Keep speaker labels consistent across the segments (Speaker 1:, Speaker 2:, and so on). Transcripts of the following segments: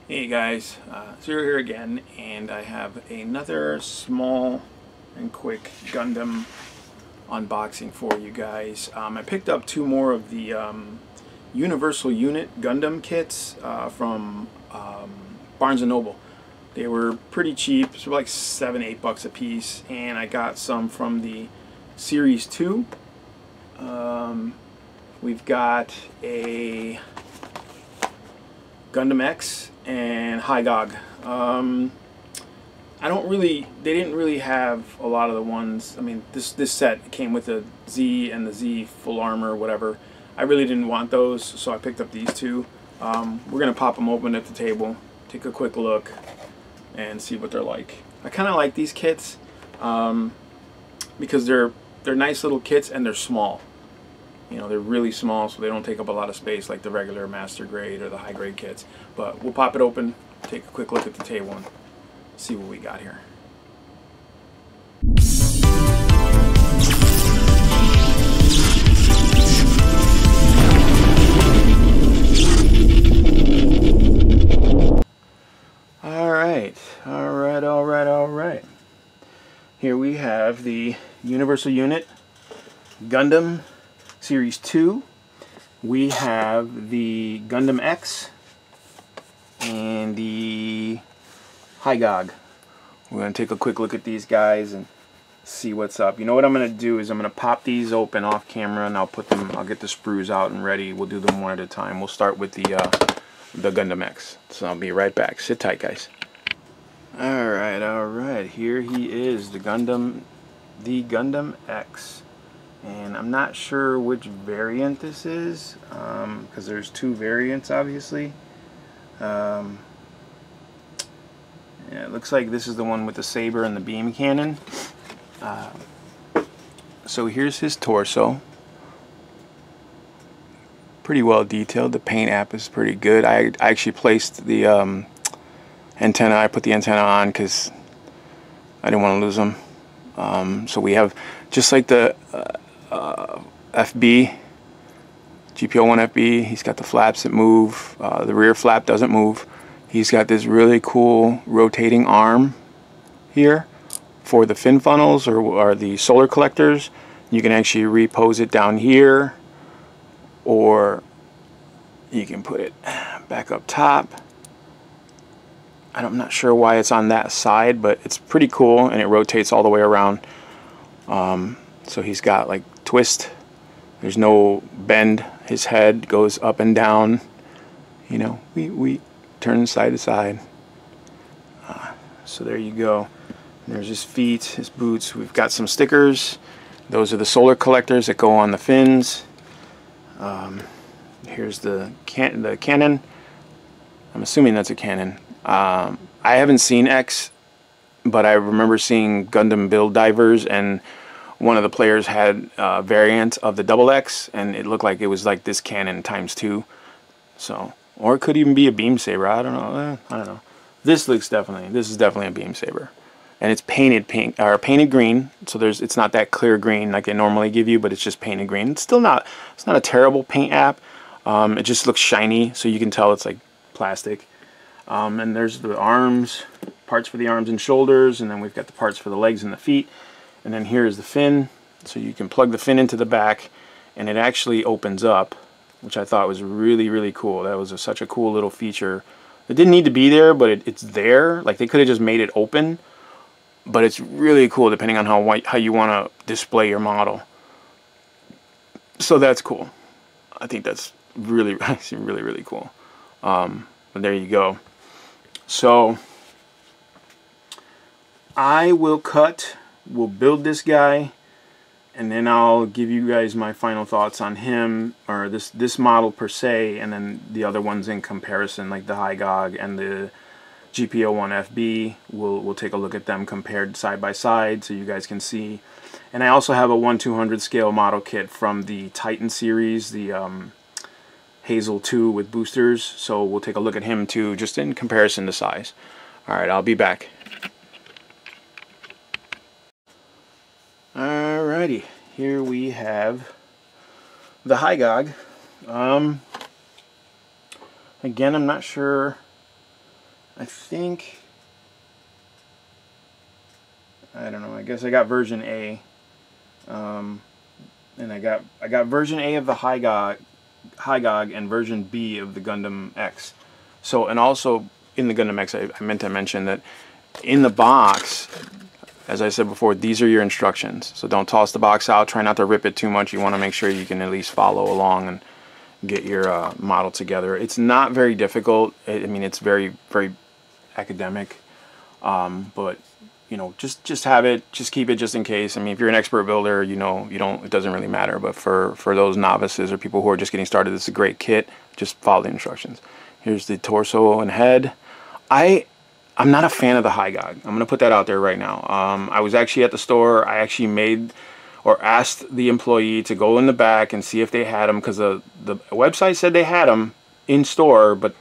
Speaker 1: Hey guys, Zero here again, and I have another small and quick Gundam unboxing for you guys. I picked up two more of the Universal Unit Gundam kits from Barnes & Noble. They were pretty cheap, so like $7-8 a piece, and I got some from the Series 2. We've got a Gundam X and Hygog. They didn't really have a lot of the ones. I mean, this set came with the Z and the Z full armor, whatever. I really didn't want those, so I picked up these two. We're gonna pop them open at the table, take a quick look, and see what they're like. I kind of like these kits because they're nice little kits and they're small. You know, they're really small, so they don't take up a lot of space like the regular master grade or the high grade kits. But we'll pop it open, take a quick look at the table, and see what we got here. All right. Here we have the Universal Unit Gundam Series 2. We have the Gundam X and the Hygog. We're going to take a quick look at these guys and see what's up. You know what I'm going to do is I'm going to pop these open off camera, and I'll get the sprues out and ready. We'll do them one at a time. We'll start with the Gundam X. So I'll be right back. Sit tight, guys. All right. Here he is, the Gundam X. And I'm not sure which variant this is, because there's two variants, obviously. Yeah, it looks like this is the one with the saber and the beam cannon. So here's his torso. Pretty well detailed. The paint app is pretty good. I actually placed the antenna. I put the antenna on because I didn't want to lose them. So we have, just like the FB, GP01FB, he's got the flaps that move. The rear flap doesn't move. He's got this really cool rotating arm here for the fin funnels or the solar collectors. You can actually repose it down here, or you can put it back up top. I'm not sure why it's on that side, but it's pretty cool, and it rotates all the way around. So he's got like twist. There's no bend. His head goes up and down. You know, we turn side to side. So there you go. And there's his feet, his boots. We've got some stickers. Those are the solar collectors that go on the fins. Here's the cannon. I'm assuming that's a cannon. I haven't seen X, but I remember seeing Gundam Build Divers, and one of the players had a variant of the Double X, and it looked like it was like this cannon ×2. So, or it could even be a beam saber. I don't know. I don't know. This is definitely a beam saber, and it's painted pink or painted green. So it's not that clear green like they normally give you, but it's just painted green. It's not a terrible paint app. It just looks shiny, so you can tell it's like plastic. And there's the arms, parts for the arms and shoulders, and then we've got the parts for the legs and the feet. And then here's the fin, so you can plug the fin into the back, and it actually opens up, which I thought was really, really cool. That was such a cool little feature. It didn't need to be there, but it's there. Like, they could have just made it open, but it's really cool depending on how you want to display your model. So that's cool. I think that's really, really cool. But there you go. So we'll build this guy, and then I'll give you guys my final thoughts on him, or this model per se, and then the other ones in comparison, like the Hygog and the GP01FB. We'll take a look at them compared side by side so you guys can see. And I also have a 1/200 scale model kit from the Titan series, the Hazel 2 with boosters, so we'll take a look at him too, just in comparison to size. Alright, I'll be back. Alrighty, here we have the Hygog. Again, I'm not sure I think, I don't know, I guess I got version A. And I got version A of the Hygog and version B of the Gundam X. So, and also in the Gundam X, I meant to mention that in the box, as I said before, these are your instructions. So don't toss the box out. Try not to rip it too much. You want to make sure you can at least follow along and get your model together. It's not very difficult. I mean, it's very, very academic. But you know, just have it, just keep it just in case. I mean, if you're an expert builder, you know, it doesn't really matter. But for those novices or people who are just getting started, this is a great kit. Just follow the instructions. Here's the torso and head. I'm not a fan of the Hygog. I'm going to put that out there right now. I was actually at the store. I actually made or asked the employee to go in the back and see if they had them, because the website said they had them in store, but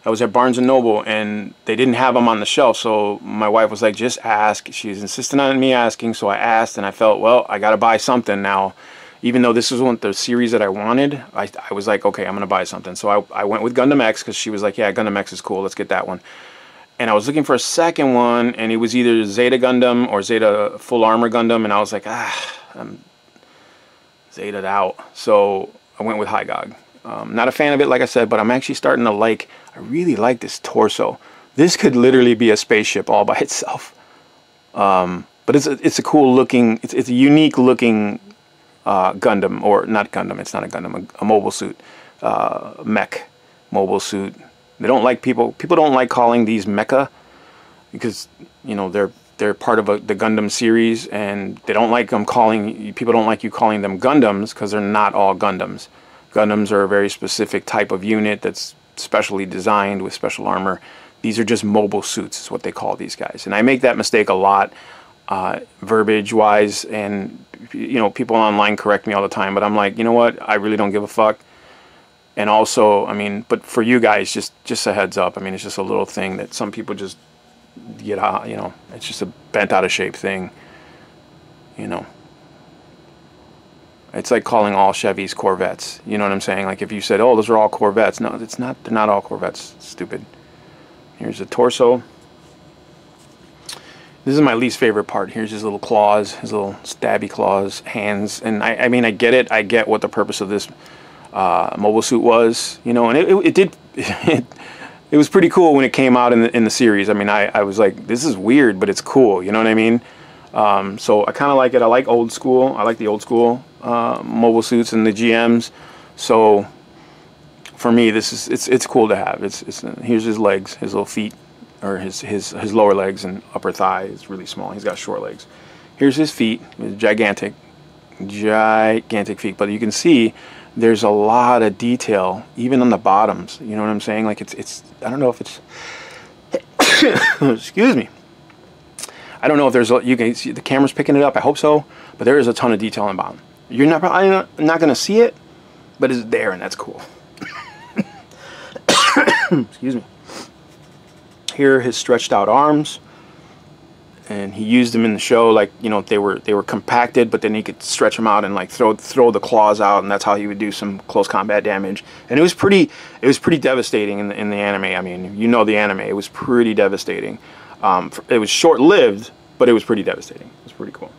Speaker 1: I was at Barnes & Noble and they didn't have them on the shelf. So my wife was like, just ask. She's insisting on me asking. So I asked, and I felt, well, I got to buy something now. Even though this was the series that I wanted, I was like, okay, I'm going to buy something. So I went with Gundam X, because she was like, yeah, Gundam X is cool. Let's get that one. And I was looking for a second one, and it was either Zeta Gundam or Zeta Full Armor Gundam. And I was like, I'm Zeta'd out. So I went with Hygog. Not a fan of it, like I said, but I'm actually starting to like, I really like this torso. This could literally be a spaceship all by itself. But it's a cool looking, it's a unique looking Gundam, or not Gundam, it's not a Gundam, a mobile suit, mech mobile suit. They don't like people don't like calling these mecha, because, you know, they're part of the Gundam series, and they don't like people don't like you calling them Gundams, because they're not all Gundams. Gundams are a very specific type of unit that's specially designed with special armor. These are just mobile suits is what they call these guys. And I make that mistake a lot, verbiage wise, and you know, people online correct me all the time, but I'm like, you know what, I really don't give a fuck. And also, I mean, but for you guys, just a heads up, I mean, it's just a little thing that some people just get out, you know, it's just a bent out of shape thing, you know. It's like calling all Chevys Corvettes. You know what I'm saying? Like if you said, oh, those are all Corvettes. No, it's not. They're not all Corvettes. It's stupid. Here's the torso. This is my least favorite part. Here's his little claws, his little stabby claws, hands. And I mean, I get it. I get what the purpose of this mobile suit was. You know, and it was pretty cool when it came out in the series. I mean, I was like, this is weird, but it's cool. You know what I mean? So I kind of like it. I like old school. I like the old school mobile suits and the GMs. So for me, it's cool to have. Here's his legs, his little feet, or his lower legs and upper thigh is really small. He's got short legs. Here's his feet, gigantic feet. But you can see there's a lot of detail even on the bottoms. You know what I'm saying? Like it's I don't know if it's excuse me. I don't know if there's you can see the camera's picking it up. I hope so, but there is a ton of detail on the bottom. You're not probably not going to see it, but it's there, and that's cool. Excuse me. Here, his stretched out arms, and he used them in the show. Like, you know, they were compacted, but then he could stretch them out and like throw the claws out, and that's how he would do some close combat damage. And it was pretty devastating in the anime. I mean, you know the anime. It was pretty devastating. It was short-lived, but it was pretty devastating. It was pretty cool.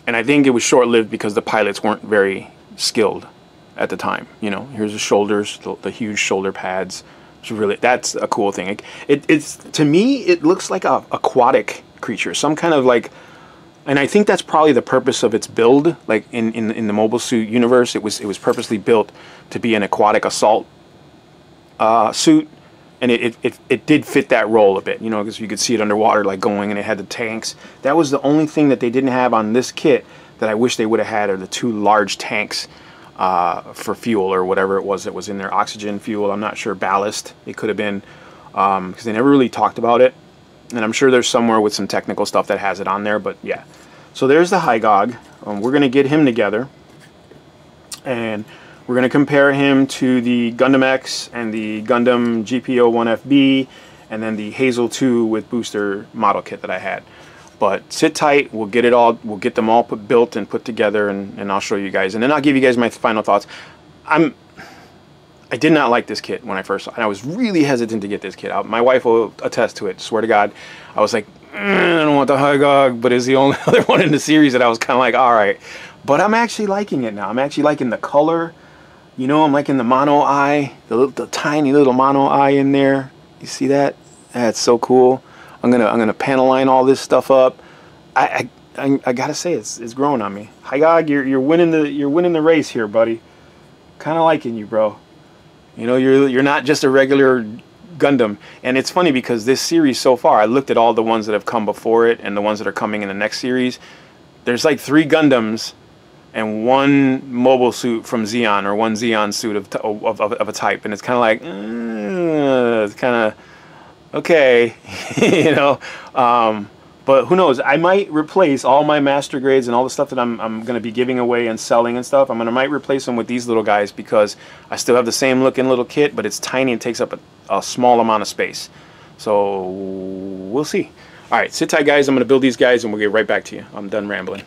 Speaker 1: And I think it was short-lived because the pilots weren't very skilled at the time. You know, here's the shoulders, the huge shoulder pads. That's a cool thing. It's to me, it looks like a aquatic creature, some kind of like, and I think that's probably the purpose of its build. Like in the mobile suit universe, it was purposely built to be an aquatic assault suit. And it did fit that role a bit, you know, because you could see it underwater, like going, and it had the tanks. That was the only thing that they didn't have on this kit that I wish they would have had, are the two large tanks for fuel or whatever it was that was in there. Oxygen, fuel, I'm not sure, ballast, it could have been, because they never really talked about it. And I'm sure there's somewhere with some technical stuff that has it on there, but yeah. So there's the Hygog. We're going to get him together, and we're going to compare him to the Gundam X and the Gundam GP01FB, and then the Hazel 2 with booster model kit that I had. But sit tight, we'll get them all built and put together, and I'll show you guys, and then I'll give you guys my final thoughts. I'm I did not like this kit when I first saw it. And I was really hesitant to get this kit out. My wife will attest to it, swear to God. I was like, I don't want the Hygog, but it's the only other one in the series that I was kind of like, all right. But I'm actually liking it now. I'm actually liking the color. You know, I'm liking the mono eye, the tiny little mono eye in there. You see that? That's so cool. I'm gonna panel line all this stuff up. I gotta say, it's growing on me. Hygog, you're winning the race here, buddy. Kind of liking you, bro. You know, you're not just a regular Gundam. And it's funny because this series so far, I looked at all the ones that have come before it and the ones that are coming in the next series. There's like 3 Gundams and 1 mobile suit from Zeon, or 1 Zeon suit of a type. And it's kind of like, it's kind of okay, you know. But who knows? I might replace all my master grades and all the stuff that I'm going to be giving away and selling and stuff. Might replace them with these little guys because I still have the same looking little kit, but it's tiny and takes up a small amount of space. So we'll see. All right, sit tight, guys. I'm going to build these guys and we'll get right back to you. I'm done rambling.